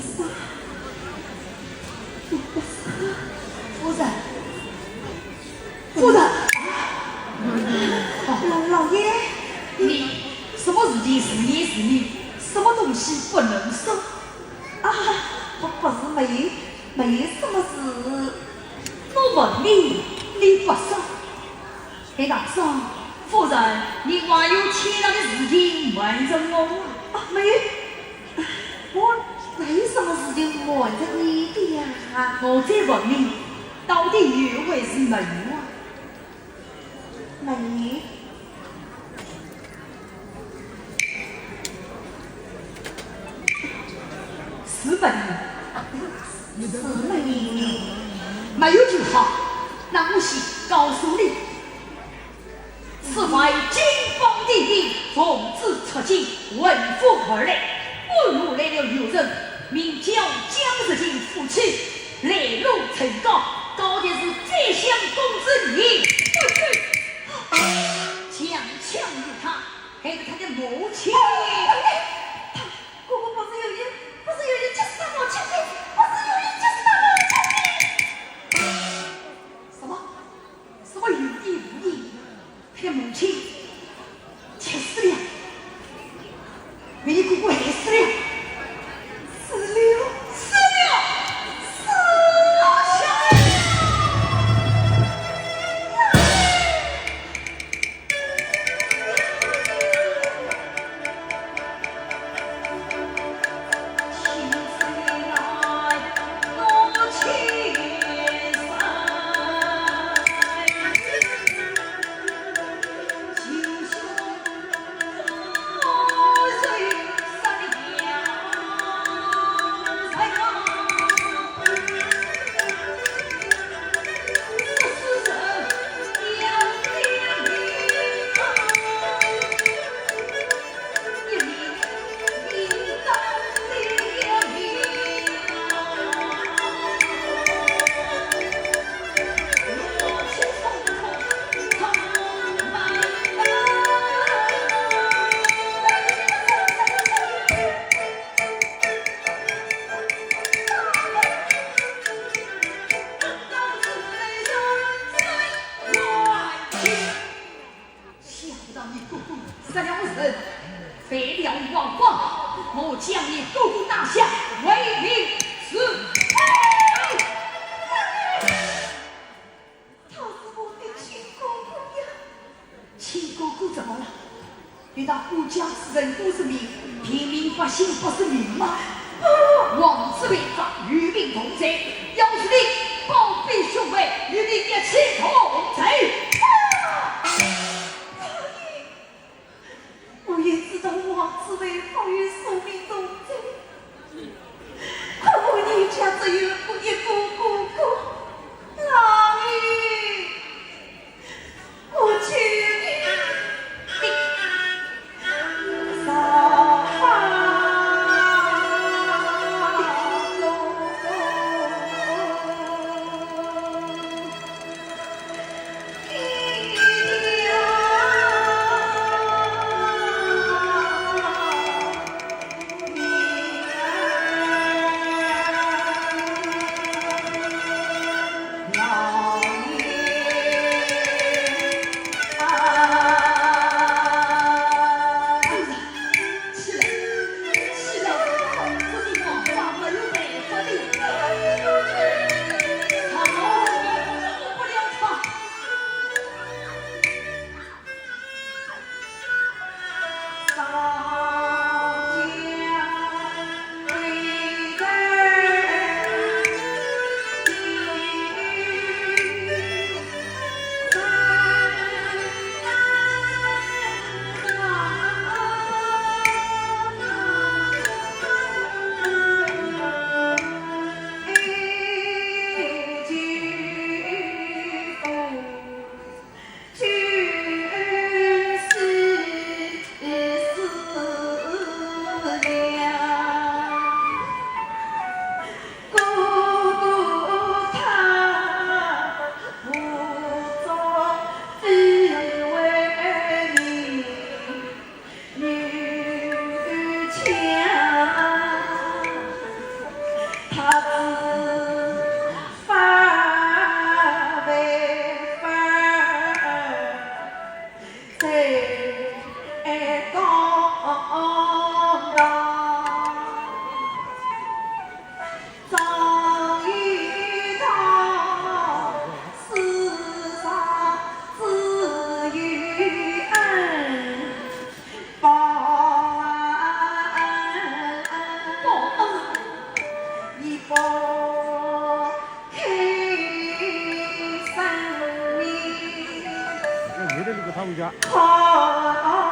夫人，夫人，老爷，你什么事情是你是你，什么东西不能说啊，不是没什么事。我问你，你不说。黑大嫂，夫人，你还有其他的事情瞒着我啊？没有，我没什么事情瞒着你的呀。我再问你，到底有为是没有啊？没。是没有，是没有。没有就好。那我先告诉你，此番金榜题名，奉旨出京，为父而来。我若来了有人，名叫江世金夫妻，来路呈告，告的是宰相公子你不是，强抢于他，还是他的母亲。姑姑不是有人就是他母亲的，不是有人就是他母亲的。什么有意无意？他的母亲气死了，被你姑姑害死了，死了。为了那个他们家。好。